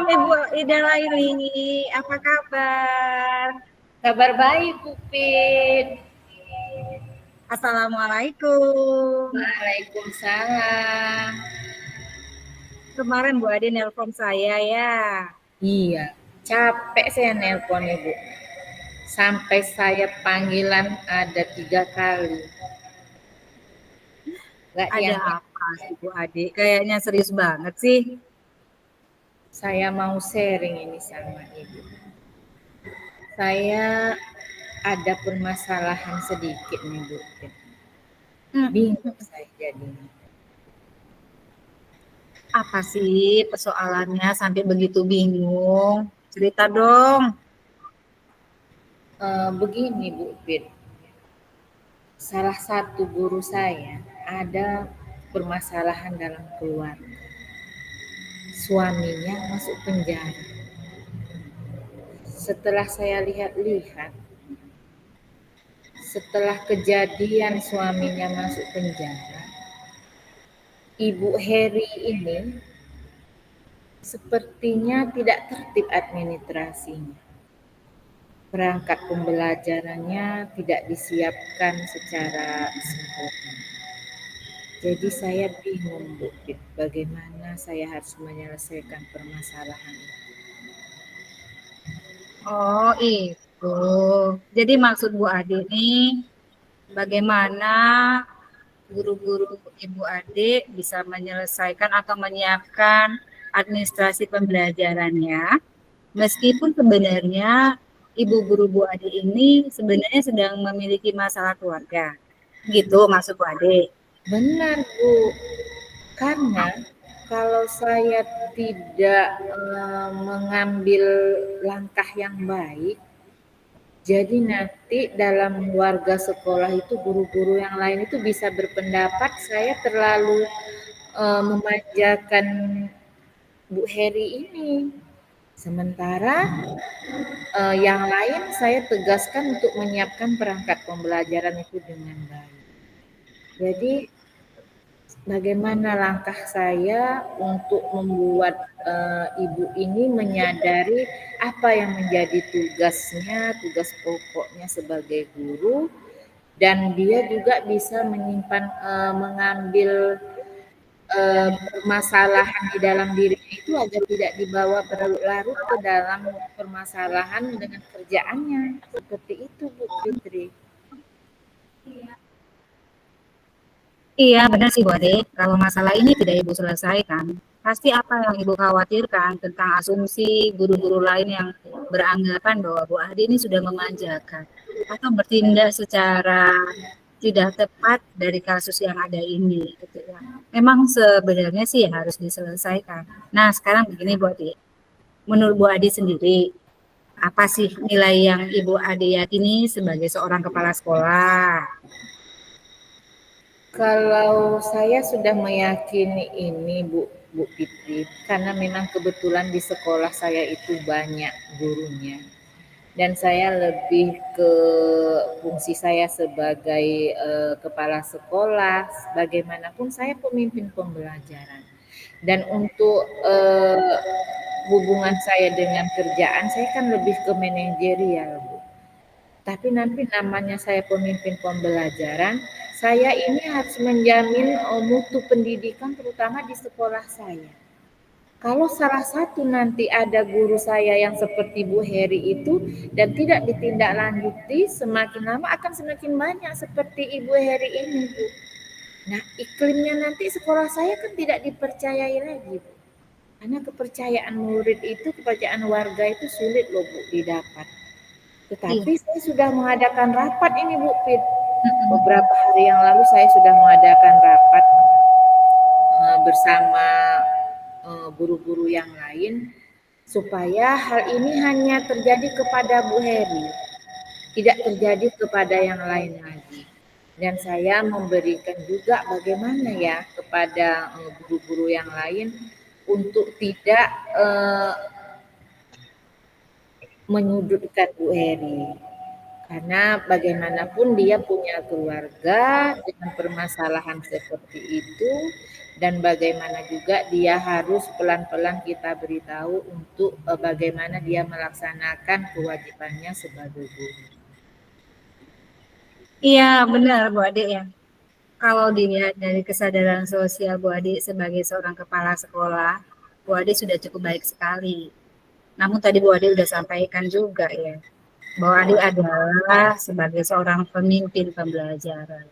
Malam Ibu Ida Laili, apa kabar? Kabar baik, Pupin. Assalamualaikum. Waalaikumsalam. Kemarin Bu Ade nelpon saya ya. Iya, capek saya nelpon Ibu. Sampai saya panggilan ada 3 kali. Gak Ada diangkat. apa sih Bu Ade? Kayaknya serius banget sih. Saya mau sharing ini sama Ibu. Saya ada permasalahan sedikit nih, Bu. Bingung saya jadinya. Apa sih persoalannya sampai begitu bingung? Cerita dong. Begini, Bu Pit. Salah satu guru saya ada permasalahan dalam keluarga. Suaminya masuk penjara. Setelah saya lihat-lihat, setelah kejadian suaminya masuk penjara, Ibu Heri ini sepertinya tidak tertib administrasinya. Perangkat pembelajarannya tidak disiapkan secara sempurna. Jadi saya bingung, Bu, bagaimana saya harus menyelesaikan permasalahan ini. Oh itu. Jadi maksud Bu Ade nih, bagaimana guru-guru Ibu Ade bisa menyelesaikan atau menyiapkan administrasi pembelajarannya, meskipun sebenarnya Ibu guru Bu Ade ini sebenarnya sedang memiliki masalah keluarga. Gitu maksud Bu Ade. Benar, Bu. Karena kalau saya tidak mengambil langkah yang baik, jadi nanti dalam warga sekolah itu guru-guru yang lain itu bisa berpendapat saya terlalu memanjakan Bu Heri ini. Sementara yang lain saya tegaskan untuk menyiapkan perangkat pembelajaran itu dengan baik. Jadi bagaimana langkah saya untuk membuat ibu ini menyadari apa yang menjadi tugasnya, tugas pokoknya sebagai guru, dan dia juga bisa mengambil permasalahan di dalam dirinya itu agar tidak dibawa berlarut-larut ke dalam permasalahan dengan kerjaannya. Seperti itu, Bu Fitri. Iya, benar sih Bu Ade. Kalau masalah ini tidak Ibu selesaikan, pasti apa yang Ibu khawatirkan tentang asumsi guru-guru lain yang beranggapan bahwa Bu Ade ini sudah memanjakan atau bertindak secara tidak tepat dari kasus yang ada ini. Gitu ya. Memang sebenarnya sih harus diselesaikan. Nah, sekarang begini Bu Ade. Menurut Bu Ade sendiri, apa sih nilai yang Ibu Ade yakini sebagai seorang kepala sekolah? Kalau saya sudah meyakini ini, Bu Fitri, karena memang kebetulan di sekolah saya itu banyak gurunya. Dan saya lebih ke fungsi saya sebagai kepala sekolah, bagaimanapun saya pemimpin pembelajaran. Dan untuk hubungan saya dengan kerjaan, saya kan lebih ke manajerial, Bu. Tapi nanti namanya saya pemimpin pembelajaran, saya ini harus menjamin mutu pendidikan terutama di sekolah saya. Kalau salah satu nanti ada guru saya yang seperti Bu Heri itu dan tidak ditindaklanjuti, semakin lama akan semakin banyak seperti Ibu Heri ini, Bu. Nah, iklimnya nanti sekolah saya kan tidak dipercayai lagi, Bu. Karena kepercayaan murid itu, kepercayaan warga itu sulit loh, Bu, didapat. Iya. Tetapi saya sudah mengadakan rapat ini, Bu Fit. Beberapa hari yang lalu saya sudah mengadakan rapat bersama guru-guru yang lain supaya hal ini hanya terjadi kepada Bu Heri, tidak terjadi kepada yang lain lagi. Dan saya memberikan juga bagaimana ya kepada guru-guru yang lain untuk tidak menyudutkan Bu Heri. Karena bagaimanapun dia punya keluarga dengan permasalahan seperti itu dan bagaimana juga dia harus pelan-pelan kita beritahu untuk bagaimana dia melaksanakan kewajibannya sebagai guru. Iya, benar Bu Ade ya. Kalau dilihat dari kesadaran sosial Bu Ade sebagai seorang kepala sekolah, Bu Ade sudah cukup baik sekali. Namun tadi Bu Ade sudah sampaikan juga ya, bahwa Ade adalah sebagai seorang pemimpin pembelajaran.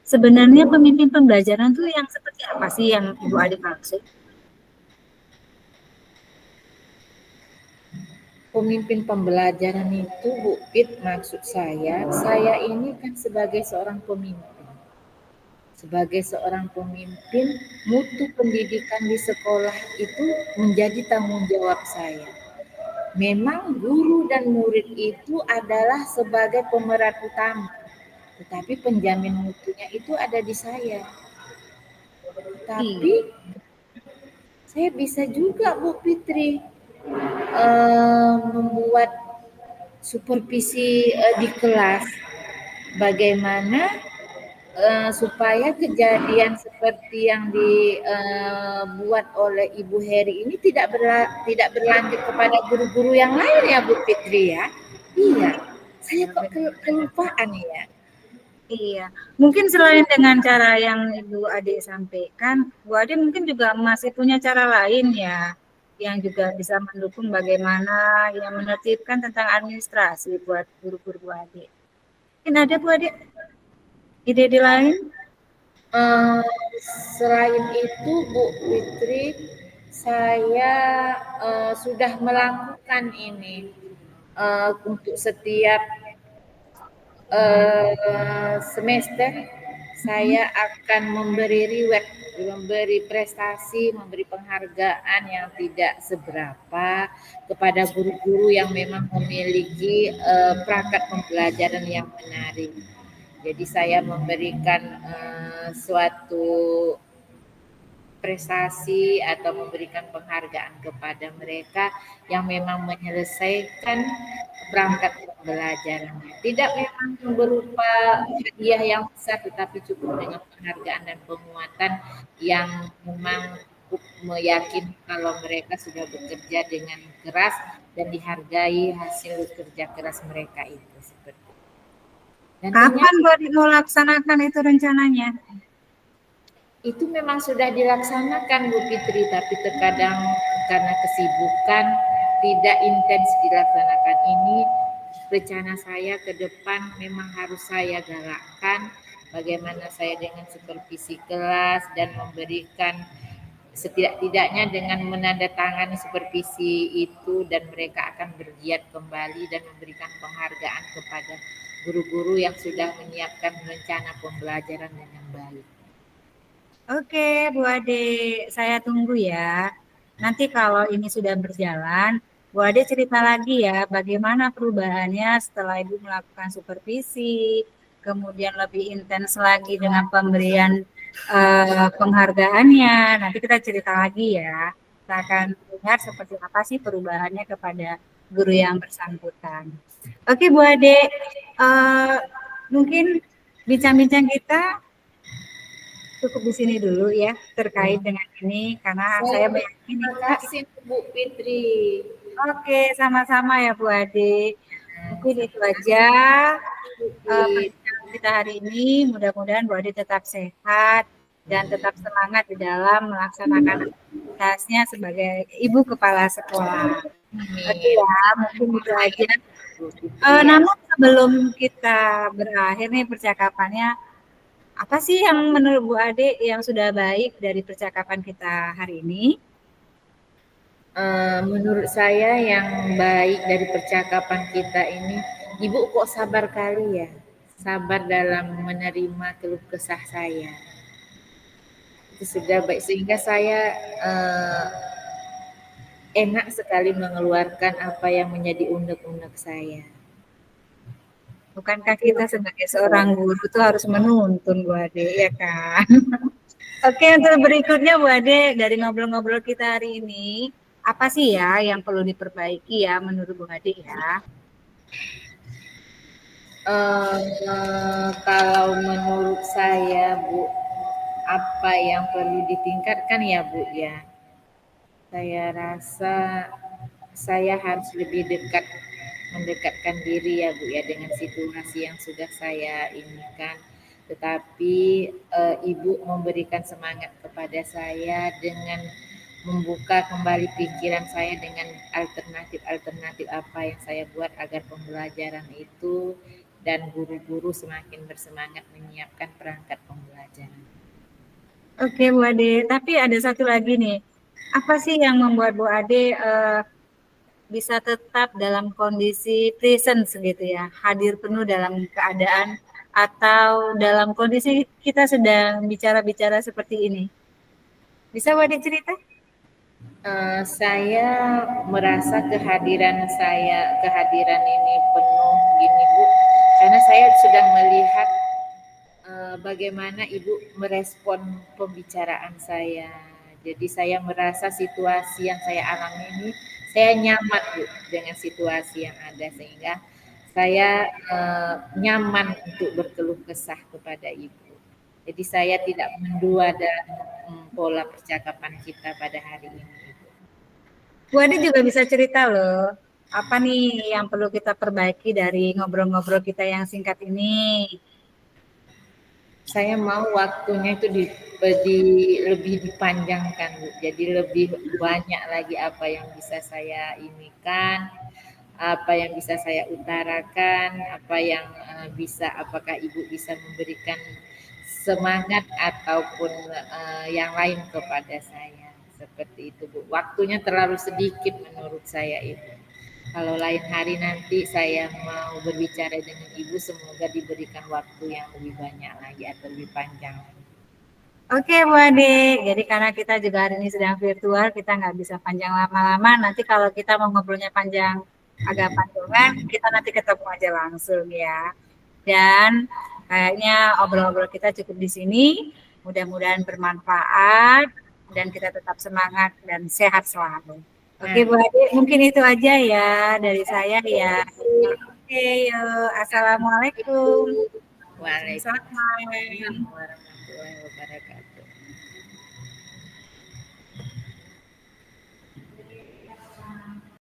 Sebenarnya pemimpin pembelajaran itu yang seperti apa sih yang Ibu Ade maksud? Pemimpin pembelajaran itu Bu Pit, maksud saya ini kan sebagai seorang pemimpin. Sebagai seorang pemimpin, mutu pendidikan di sekolah itu menjadi tanggung jawab saya. Memang guru dan murid itu adalah sebagai pemeran utama, tetapi penjamin mutunya itu ada di saya. Tapi saya bisa juga Bu Fitri membuat supervisi di kelas, bagaimana supaya kejadian seperti yang dibuat oleh Ibu Heri ini tidak berlanjut kepada guru-guru yang lain ya Bu Fitri ya. Iya, saya kok kelupaan ya. Iya, mungkin selain dengan cara yang Ibu Ade sampaikan, Bu Ade mungkin juga masih punya cara lain ya, yang juga bisa mendukung bagaimana yang menertibkan tentang administrasi buat guru-guru Bu Ade. Mungkin ada Bu Ade ide-ide lain? Selain itu Bu Fitri, saya sudah melakukan ini untuk setiap semester saya akan memberi reward, memberi prestasi, memberi penghargaan yang tidak seberapa kepada guru-guru yang memang memiliki perangkat pembelajaran yang menarik. Jadi saya memberikan suatu prestasi atau memberikan penghargaan kepada mereka yang memang menyelesaikan perangkat pembelajarannya. Tidak memang berupa hadiah yang besar, tetapi cukup dengan penghargaan dan penguatan yang memang meyakinkan kalau mereka sudah bekerja dengan keras dan dihargai hasil kerja keras mereka itu seperti. Dan kapan Bu Ade mau laksanakan itu rencananya? Itu memang sudah dilaksanakan Bu Fitri, tapi terkadang karena kesibukan tidak intens dilaksanakan. Ini rencana saya ke depan memang harus saya galakkan, bagaimana saya dengan supervisi kelas dan memberikan setidak-tidaknya dengan menandatangani supervisi itu, dan mereka akan bergiat kembali dan memberikan penghargaan kepada guru-guru yang sudah menyiapkan rencana pembelajaran dengan baik. Oke, Bu Ade, saya tunggu ya. Nanti kalau ini sudah berjalan, Bu Ade cerita lagi ya bagaimana perubahannya setelah Ibu melakukan supervisi, kemudian lebih intens lagi dengan pemberian penghargaannya. Nanti kita cerita lagi ya. Kita akan lihat seperti apa sih perubahannya kepada guru yang bersangkutan. Oke, Bu Ade, mungkin bincang-bincang kita cukup di sini dulu ya terkait dengan ini karena saya meyakini. Terima kasih Bu Fitri. Oke, sama-sama ya Bu Ade. Mungkin itu aja perbincangan kita hari ini. Mudah-mudahan Bu Ade tetap sehat dan tetap semangat di dalam melaksanakan aktivitasnya sebagai ibu kepala sekolah. Oke ya, mungkin itu aja. Namun sebelum kita berakhir nih percakapannya, apa sih yang menurut Bu Ade yang sudah baik dari percakapan kita hari ini? Menurut saya yang baik dari percakapan kita ini, Ibu kok sabar kali ya, sabar dalam menerima keluh kesah saya. Itu sudah baik sehingga saya enak sekali mengeluarkan apa yang menjadi unek-unek saya. Bukankah kita sebagai seorang guru itu harus menuntun Bu Ade, ya kan? Oke, untuk berikutnya Bu Ade, dari ngobrol-ngobrol kita hari ini, apa sih ya yang perlu diperbaiki ya menurut Bu Ade ya? Kalau menurut saya Bu, apa yang perlu ditingkatkan ya Bu ya. Saya rasa saya harus lebih dekat mendekatkan diri ya Bu ya dengan situasi yang sudah saya inikan. Tetapi Ibu memberikan semangat kepada saya dengan membuka kembali pikiran saya dengan alternatif-alternatif apa yang saya buat agar pembelajaran itu dan guru-guru semakin bersemangat menyiapkan perangkat pembelajaran. Oke Bu Ade, tapi ada satu lagi nih. Apa sih yang membuat Bu Ade bisa tetap dalam kondisi present gitu ya, hadir penuh dalam keadaan atau dalam kondisi kita sedang bicara-bicara seperti ini? Bisa Bu Ade cerita? Saya merasa kehadiran ini penuh gini Bu, karena saya sudah melihat bagaimana Ibu merespon pembicaraan saya. Jadi saya merasa situasi yang saya alami ini, saya nyaman Bu dengan situasi yang ada sehingga saya nyaman untuk berkeluh kesah kepada Ibu. Jadi saya tidak mendua dalam pola percakapan kita pada hari ini. Bu Ade juga bisa cerita loh, apa nih yang perlu kita perbaiki dari ngobrol-ngobrol kita yang singkat ini? Saya mau waktunya itu lebih dipanjangkan Bu. Jadi lebih banyak lagi apa yang bisa saya inikan, apa yang bisa saya utarakan, apa yang bisa, apakah Ibu bisa memberikan semangat ataupun yang lain kepada saya. Seperti itu Bu. Waktunya terlalu sedikit menurut saya Ibu. Kalau lain hari nanti saya mau berbicara dengan Ibu, semoga diberikan waktu yang lebih banyak lagi atau lebih panjang lagi. Oke Bu Ade, jadi karena kita juga hari ini sedang virtual, kita nggak bisa panjang lama-lama. Nanti kalau kita mau ngobrolnya panjang, agak panjangan, kita nanti ketemu aja langsung ya. Dan kayaknya obrol-obrol kita cukup di sini. Mudah-mudahan bermanfaat dan kita tetap semangat dan sehat selalu. Oke Nah, Bu Ade, mungkin itu aja ya dari saya ya. terima kasih. Oke, yuk. Assalamualaikum. Selamat Waalaikumsalam malam. warahmatullahi wabarakatuh.